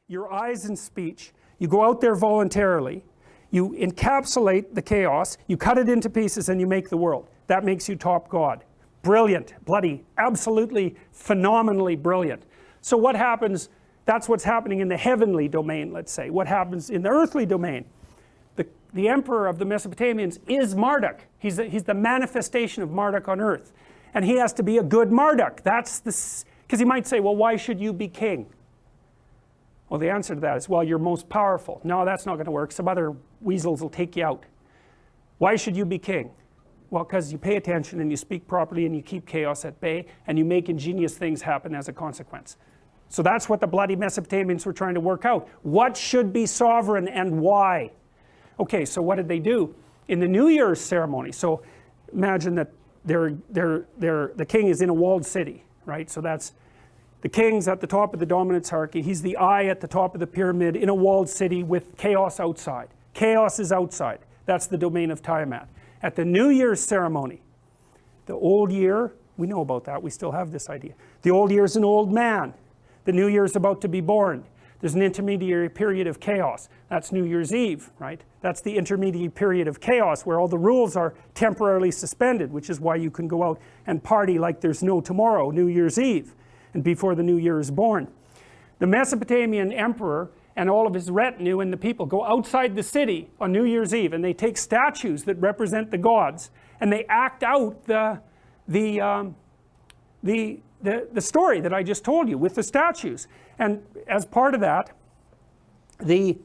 your eyes and speech. You go out there voluntarily, you encapsulate the chaos, you cut it into pieces, and you make the world. That makes you top God. Brilliant, bloody, absolutely phenomenally brilliant. So what happens? That's what's happening in the heavenly domain, let's say. What happens in the earthly domain? The emperor of the Mesopotamians is Marduk. He's the manifestation of Marduk on earth. And he has to be a good Marduk. That's the, because he might say, well, why should you be king? Well, the answer to that is, well, you're most powerful. No, that's not going to work. Some other weasels will take you out. Why should you be king? Well, because you pay attention and you speak properly and you keep chaos at bay and you make ingenious things happen as a consequence. So that's what the bloody Mesopotamians were trying to work out. What should be sovereign and why? Okay, so what did they do? In the New Year's ceremony, so imagine that the king is in a walled city, right? So that's, the king's at the top of the dominance hierarchy. He's the eye at the top of the pyramid in a walled city with chaos outside. Chaos is outside. That's the domain of Tiamat. At the New Year's ceremony, the old year, we know about that, we still have this idea. The old year is an old man. The new year is about to be born. There's an intermediary period of chaos. That's New Year's Eve, right? That's the intermediate period of chaos where all the rules are temporarily suspended, which is why you can go out and party like there's no tomorrow, New Year's Eve, and before the new year is born. The Mesopotamian emperor and all of his retinue and the people go outside the city on New Year's Eve, and they take statues that represent the gods, and they act out the story that I just told you with the statues. And as part of that, the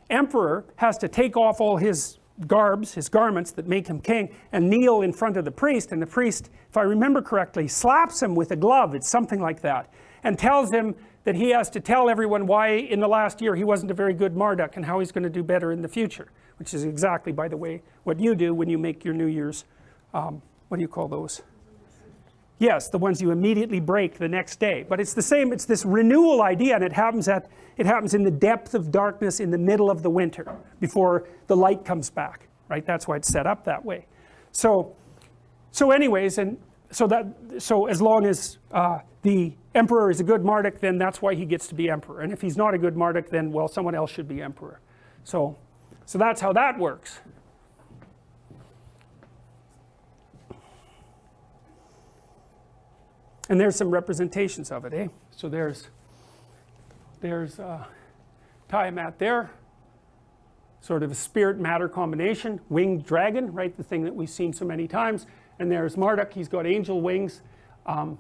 emperor has to take off all his garbs, his garments that make him king, and kneel in front of the priest, and the priest, if I remember correctly, slaps him with a glove, it's something like that, and tells him that he has to tell everyone why in the last year he wasn't a very good Marduk and how he's going to do better in the future, which is exactly, by the way, what you do when you make your New Year's, what do you call those? Yes, the ones you immediately break the next day. But it's the same, it's this renewal idea, and it happens in the depth of darkness in the middle of the winter, before the light comes back, right? That's why it's set up that way. So anyways, and so as long as the emperor is a good Marduk, then that's why he gets to be emperor. And if he's not a good Marduk, then, well, someone else should be emperor. So that's how that works. And there's some representations of it, eh? So there's Tiamat there, sort of a spirit-matter combination, winged dragon, right, the thing that we've seen so many times. And there's Marduk, he's got angel wings. Now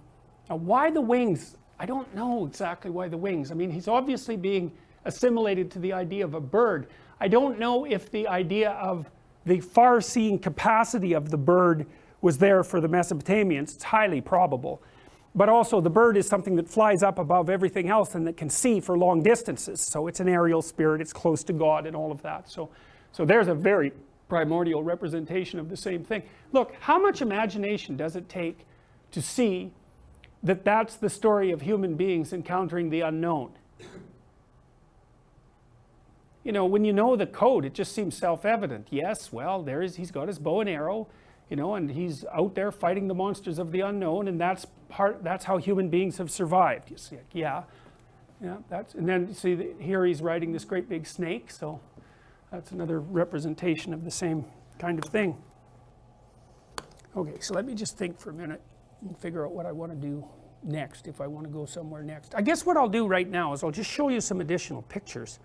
why the wings? I don't know exactly why the wings. I mean, he's obviously being assimilated to the idea of a bird. I don't know if the idea of the far-seeing capacity of the bird was there for the Mesopotamians. It's highly probable. But also the bird is something that flies up above everything else and that can see for long distances. So it's an aerial spirit, it's close to God and all of that. So there's a very primordial representation of the same thing. Look, how much imagination does it take to see that that's the story of human beings encountering the unknown? You know, when you know the code, it just seems self-evident. Yes, well, he's got his bow and arrow, you know, and he's out there fighting the monsters of the unknown, and that's how human beings have survived. You see, yeah, and then you see here he's riding this great big snake, so that's another representation of the same kind of thing. Okay, so let me just think for a minute and figure out what I want to do next, if I want to go somewhere next. I guess what I'll do right now is I'll just show you some additional pictures.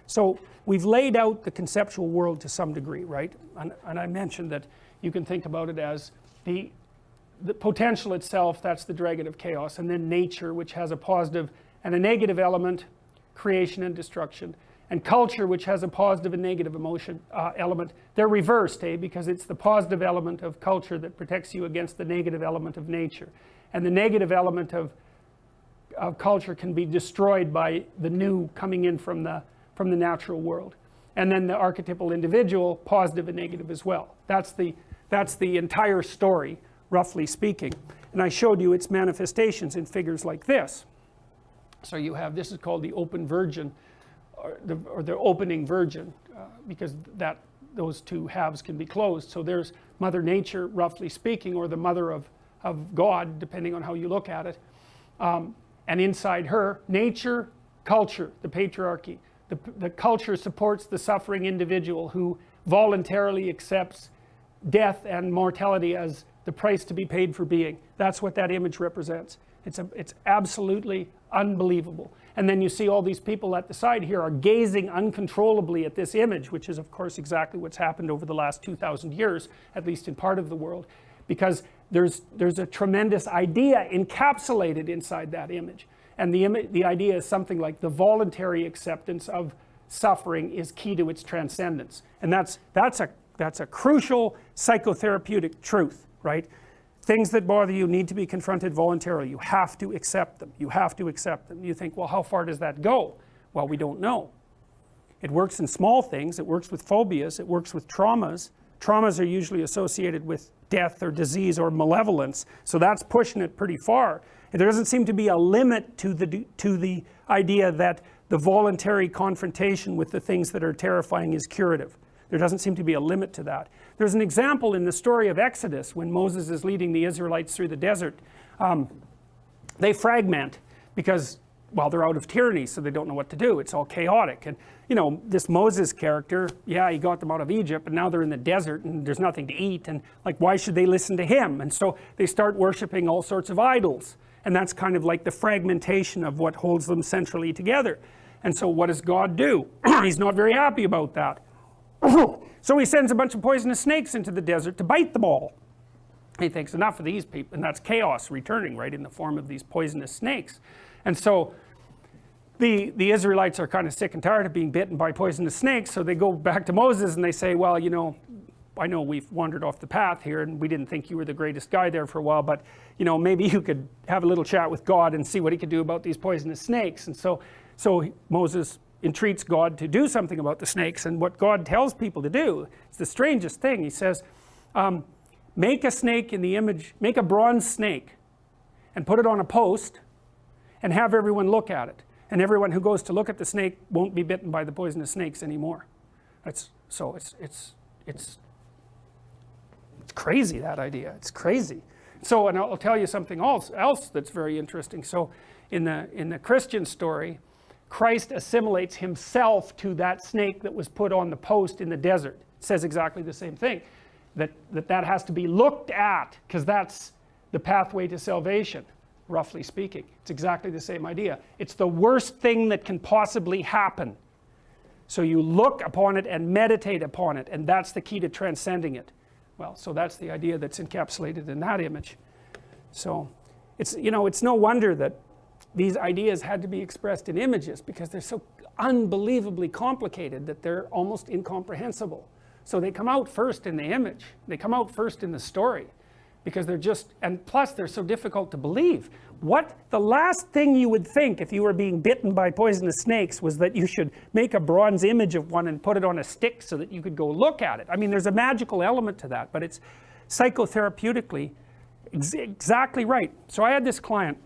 So we've laid out the conceptual world to some degree, right? And I mentioned that you can think about it as the potential itself, that's the dragon of chaos, and then nature, which has a positive and a negative element, creation and destruction, and culture, which has a positive and negative emotion element. They're reversed, because it's the positive element of culture that protects you against the negative element of nature, and the negative element of culture can be destroyed by the new coming in from the natural world. And then the archetypal individual, positive and negative as well. That's the entire story, roughly speaking. And I showed you its manifestations in figures like this. So you have, this is called the open virgin, or the opening virgin, because those two halves can be closed. So there's Mother Nature, roughly speaking, or the mother of God, depending on how you look at it. And inside her, nature, culture, the patriarchy. The culture supports the suffering individual who voluntarily accepts death and mortality as the price to be paid for being. That's what that image represents. It's absolutely unbelievable. And then you see all these people at the side here are gazing uncontrollably at this image, which is of course exactly what's happened over the last 2,000 years, at least in part of the world, because there's a tremendous idea encapsulated inside that image. And the idea is something like the voluntary acceptance of suffering is key to its transcendence. And that's a crucial psychotherapeutic truth, right? Things that bother you need to be confronted voluntarily. You have to accept them. You have to accept them. You think, well, how far does that go? Well, we don't know. It works in small things. It works with phobias. It works with traumas. Traumas are usually associated with death or disease or malevolence. So that's pushing it pretty far. And there doesn't seem to be a limit to the idea that the voluntary confrontation with the things that are terrifying is curative. There doesn't seem to be a limit to that. There's an example in the story of Exodus when Moses is leading the Israelites through the desert. They fragment because, well, they're out of tyranny, so they don't know what to do. It's all chaotic. And, you know, this Moses character, yeah, he got them out of Egypt, but now they're in the desert and there's nothing to eat. And, like, why should they listen to him? And so they start worshiping all sorts of idols. And that's kind of like the fragmentation of what holds them centrally together. And so what does God do? He's not very happy about that. So he sends a bunch of poisonous snakes into the desert to bite them all. He thinks enough of these people, and that's chaos returning, right, in the form of these poisonous snakes. And so the Israelites are kind of sick and tired of being bitten by poisonous snakes, so they go back to Moses and they say, well, you know, I know we've wandered off the path here and we didn't think you were the greatest guy there for a while, but, you know, maybe you could have a little chat with God and see what he could do about these poisonous snakes. And so Moses entreats God to do something about the snakes, and what God tells people to do, it's the strangest thing. He says, make a snake in the image, make a bronze snake and put it on a post and have everyone look at it, and everyone who goes to look at the snake won't be bitten by the poisonous snakes anymore. It's crazy, that idea. It's crazy. So, and I'll tell you something else that's very interesting. So in the Christian story, Christ assimilates himself to that snake that was put on the post in the desert. It says exactly the same thing, that has to be looked at, because that's the pathway to salvation, roughly speaking. It's exactly the same idea. It's the worst thing that can possibly happen. So you look upon it and meditate upon it, and that's the key to transcending it. Well, so that's the idea that's encapsulated in that image. So it's, you know, it's no wonder that these ideas had to be expressed in images, because they're so unbelievably complicated that they're almost incomprehensible. So they come out first in the image. They come out first in the story, because they're just, and plus they're so difficult to believe. The last thing you would think if you were being bitten by poisonous snakes was that you should make a bronze image of one and put it on a stick so that you could go look at it. I mean, there's a magical element to that, but it's psychotherapeutically exactly right. So I had this client,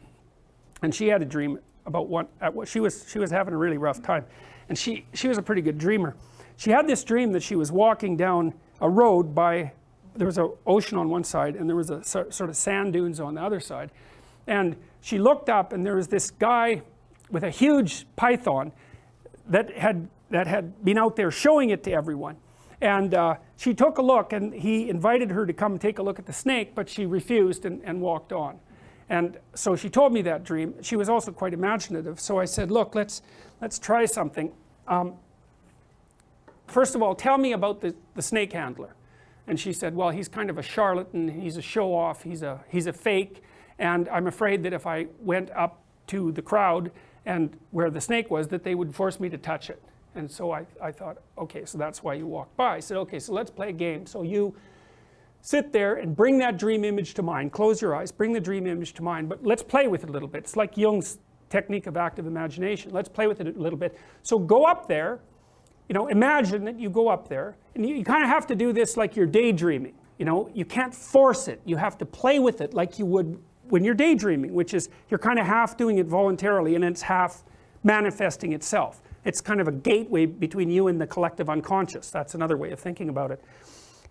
and she had a dream about what she was having a really rough time, and she was a pretty good dreamer. She had this dream that she was walking down a road by, there was an ocean on one side and there was a sort of sand dunes on the other side, and she looked up and there was this guy with a huge python that had been out there showing it to everyone. And she took a look, and he invited her to come take a look at the snake, but she refused and walked on. And so she told me that dream. She was also quite imaginative. So I said, look, let's try something. First of all, tell me about the snake handler. And she said, well, he's kind of a charlatan. He's a show-off. He's a fake. And I'm afraid that if I went up to the crowd and where the snake was, that they would force me to touch it. And so I thought, okay, so that's why you walked by. I said, okay, so let's play a game. So you sit there and bring that dream image to mind. Close your eyes, bring the dream image to mind, but let's play with it a little bit. It's like Jung's technique of active imagination. Let's play with it a little bit. So go up there, you know, imagine that you go up there, and you kind of have to do this like you're daydreaming. You know, you can't force it. You have to play with it like you would when you're daydreaming, which is you're kind of half doing it voluntarily and it's half manifesting itself. It's kind of a gateway between you and the collective unconscious. That's another way of thinking about it.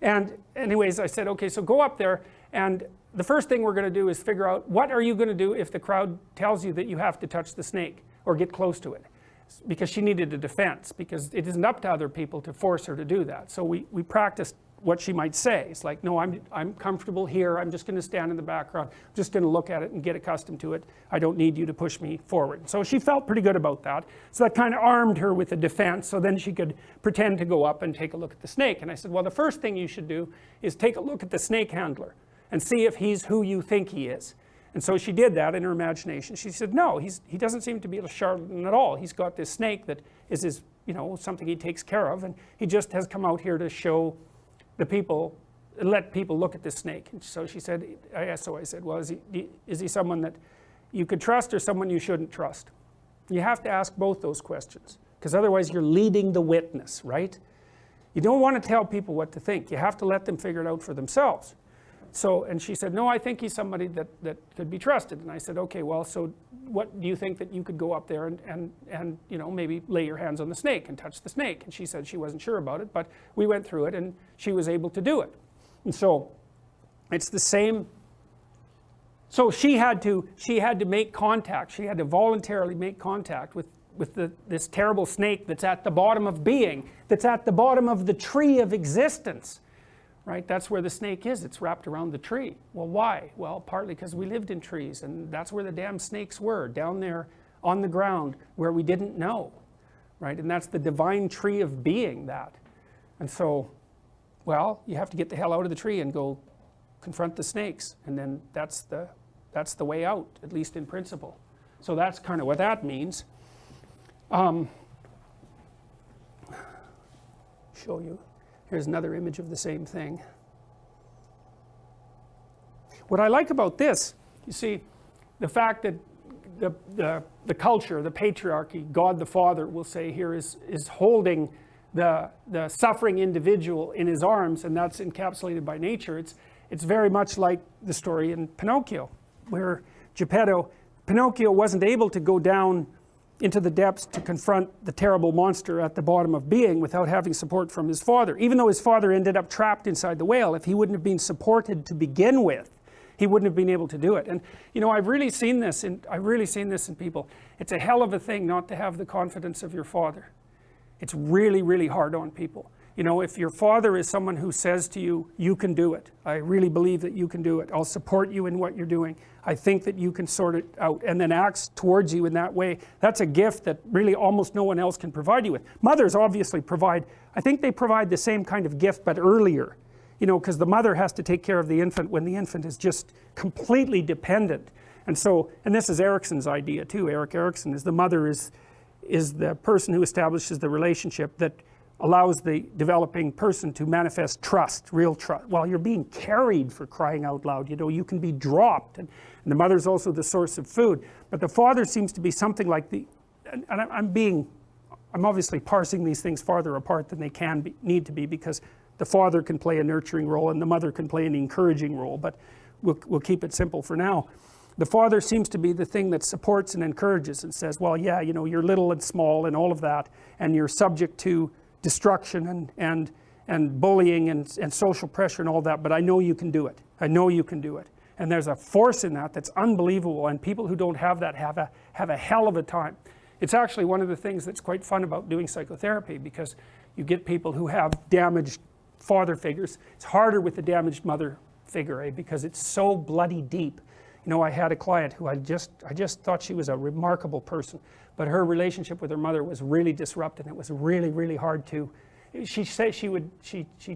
And anyways, I said, okay, so go up there, and the first thing we're going to do is figure out what are you going to do if the crowd tells you that you have to touch the snake or get close to it. because she needed a defense, because it isn't up to other people to force her to do that. So we practiced what she might say. It's like, no, I'm comfortable here, I'm just going to stand in the background, I'm just going to look at it and get accustomed to it, I don't need you to push me forward. So she felt pretty good about that, so that kind of armed her with a defense, so then she could pretend to go up and take a look at the snake. And I said, well, the first thing you should do is take a look at the snake handler and see if he's who you think he is. And so she did that in her imagination. She said, no, he doesn't seem to be a charlatan at all. He's got this snake that is his, something he takes care of, and he just has come out here to show the people, let people look at this snake. And so she said, so I said, well, is he someone that you could trust or someone you shouldn't trust? You have to ask both those questions, because otherwise you're leading the witness, right? You don't want to tell people what to think. You have to let them figure it out for themselves. So, and she said, no, I think he's somebody that could be trusted. And I said, okay, well, so what do you think that you could go up there and maybe lay your hands on the snake and touch the snake? And she said she wasn't sure about it, but we went through it and she was able to do it. And so it's the same. So she had to make contact. She had to voluntarily make contact with this terrible snake that's at the bottom of being, that's at the bottom of the tree of existence. Right? That's where the snake is. It's wrapped around the tree. Well, why? Well, partly because we lived in trees, and that's where the damn snakes were, down there on the ground where we didn't know. Right? And that's the divine tree of being, that. And so, well, you have to get the hell out of the tree and go confront the snakes, and then that's the way out, at least in principle. So that's kind of what that means. Show you. Here's another image of the same thing. What I like about this, you see, the fact that the culture, the patriarchy, God the Father will say here is holding the suffering individual in his arms, and that's encapsulated by nature. It's very much like the story in Pinocchio, where Pinocchio wasn't able to go down into the depths to confront the terrible monster at the bottom of being without having support from his father. Even though his father ended up trapped inside the whale, if he wouldn't have been supported to begin with, he wouldn't have been able to do it. And I've really seen this in people. It's a hell of a thing not to have the confidence of your father. It's really, really hard on people. If your father is someone who says to you, you can do it, I really believe that you can do it, I'll support you in what you're doing, I think that you can sort it out, and then acts towards you in that way, that's a gift that really almost no one else can provide you with. Mothers obviously provide, I think they provide the same kind of gift, but earlier, because the mother has to take care of the infant when the infant is just completely dependent. And this is Erickson's idea too. Erik Erikson is the mother is the person who establishes the relationship that allows the developing person to manifest trust, real trust. Well, you're being carried, for crying out loud. You can be dropped, and the mother's also the source of food. But the father seems to be something like and I'm obviously parsing these things farther apart than they need to be, because the father can play a nurturing role and the mother can play an encouraging role, but we'll keep it simple for now. The father seems to be the thing that supports and encourages and says, well, yeah, you're little and small and all of that, and you're subject to destruction and bullying and social pressure and all that, but I know you can do it. I know you can do it. And there's a force in that that's unbelievable, and people who don't have that have a hell of a time. It's actually one of the things that's quite fun about doing psychotherapy, because you get people who have damaged father figures. It's harder with the damaged mother figure, because it's so bloody deep. I had a client who I just thought she was a remarkable person, but her relationship with her mother was really disrupted, and it was really, really hard to, she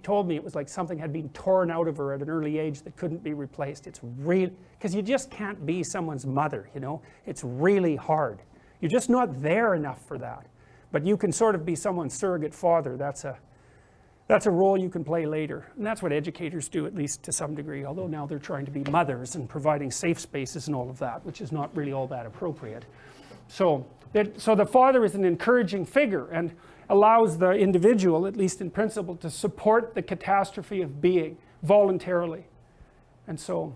told me it was like something had been torn out of her at an early age that couldn't be replaced. It's really, because you just can't be someone's mother, it's really hard. You're just not there enough for that. But you can sort of be someone's surrogate father. That's a role you can play later, and that's what educators do, at least to some degree, although now they're trying to be mothers and providing safe spaces and all of that, which is not really all that appropriate. So the father is an encouraging figure and allows the individual, at least in principle, to support the catastrophe of being voluntarily. And so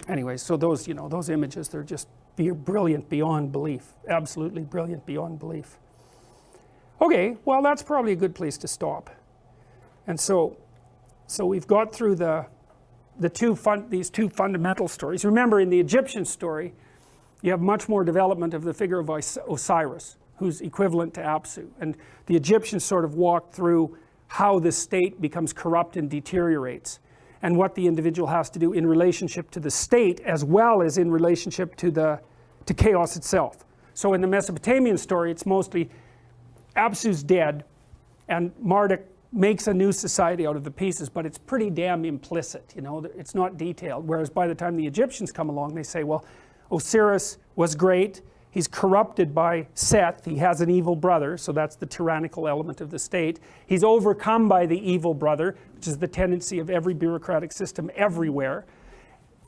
anyway, so those images, they're just brilliant beyond belief, absolutely brilliant beyond belief. Okay, well, that's probably a good place to stop. And so we've got through these two fundamental stories. Remember, in the Egyptian story, you have much more development of the figure of Osiris. who's equivalent to Apsu. And the Egyptians sort of walked through how the state becomes corrupt and deteriorates, and what the individual has to do in relationship to the state as well as in relationship to chaos itself. So in the Mesopotamian story, it's mostly Apsu's dead and Marduk makes a new society out of the pieces, but it's pretty damn implicit, you know, it's not detailed. Whereas by the time the Egyptians come along, they say, well, Osiris was great, he's corrupted by Seth, he has an evil brother, so that's the tyrannical element of the state. He's overcome by the evil brother, which is the tendency of every bureaucratic system everywhere.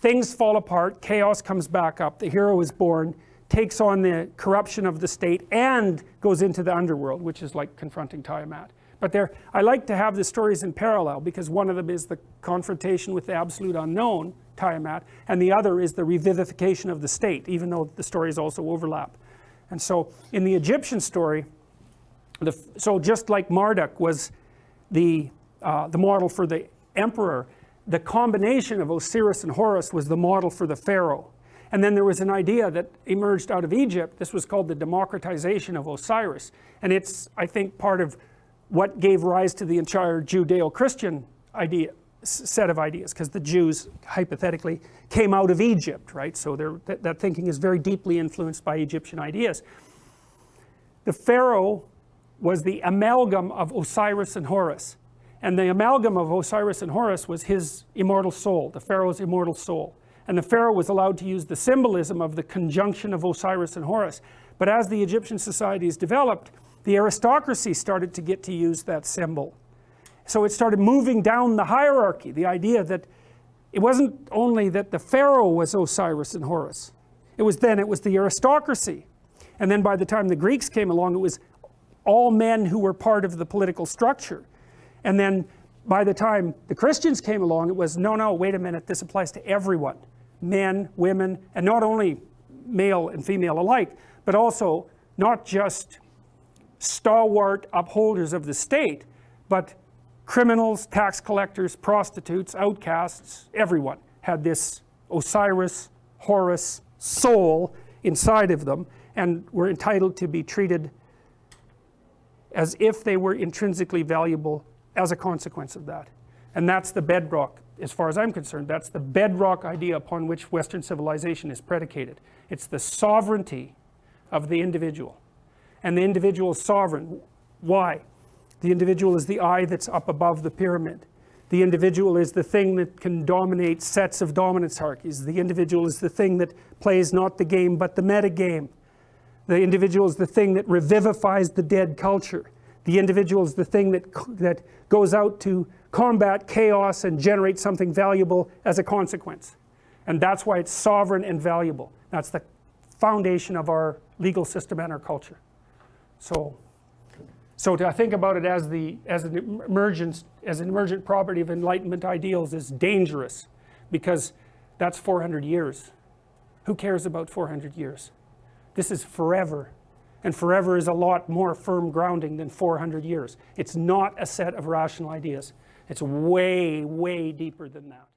Things fall apart, chaos comes back up, the hero is born, takes on the corruption of the state, and goes into the underworld, which is like confronting Tiamat. But I like to have the stories in parallel, because one of them is the confrontation with the absolute unknown, Tiamat, and the other is the revivification of the state, even though the stories also overlap. And so in the Egyptian story, so just like Marduk was the model for the emperor, the combination of Osiris and Horus was the model for the pharaoh. And then there was an idea that emerged out of Egypt. This was called the democratization of Osiris, and it's, I think, part of what gave rise to the entire Judeo-Christian set of ideas, because the Jews hypothetically came out of Egypt, right? So that thinking is very deeply influenced by Egyptian ideas. The pharaoh was the amalgam of Osiris and Horus, and the amalgam of Osiris and Horus was his immortal soul, the pharaoh's immortal soul. And the pharaoh was allowed to use the symbolism of the conjunction of Osiris and Horus. But as the Egyptian societies developed, the aristocracy started to get to use that symbol. So it started moving down the hierarchy, the idea that it wasn't only that the pharaoh was Osiris and Horus, it was the aristocracy. And then by the time the Greeks came along, it was all men who were part of the political structure. And then by the time the Christians came along, it was, no, wait a minute, this applies to everyone. Men, women, and not only male and female alike, but also not just stalwart upholders of the state, but criminals, tax collectors, prostitutes, outcasts, everyone had this Osiris, Horus soul inside of them, and were entitled to be treated as if they were intrinsically valuable as a consequence of that. And that's the bedrock, as far as I'm concerned, that's the bedrock idea upon which Western civilization is predicated. It's the sovereignty of the individual. And the individual is sovereign. Why? The individual is the eye that's up above the pyramid. The individual is the thing that can dominate sets of dominance hierarchies. The individual is the thing that plays not the game but the metagame. The individual is the thing that revivifies the dead culture. The individual is the thing that goes out to combat chaos and generate something valuable as a consequence. And that's why it's sovereign and valuable. That's the foundation of our legal system and our culture. So to think about it as an emergent property of Enlightenment ideals is dangerous, because that's 400 years. Who cares about 400 years? This is forever. And forever is a lot more firm grounding than 400 years. It's not a set of rational ideas. It's way, way deeper than that.